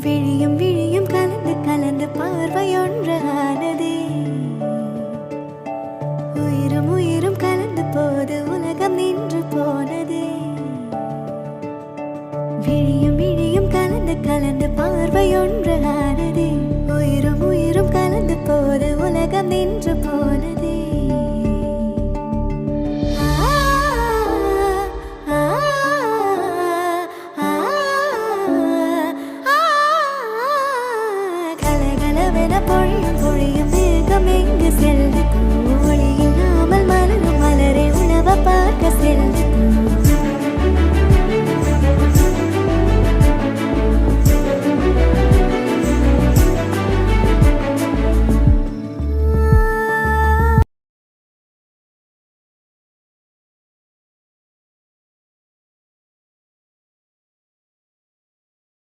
விழியும் விழியும் கலந்து கலந்து பார்வையொன்றானதே. உயிரும் உயிரும் கலந்து போது உலகம் நின்று போனதே. விழியும் விழியும் கலந்து கலந்து பார்வையொன்று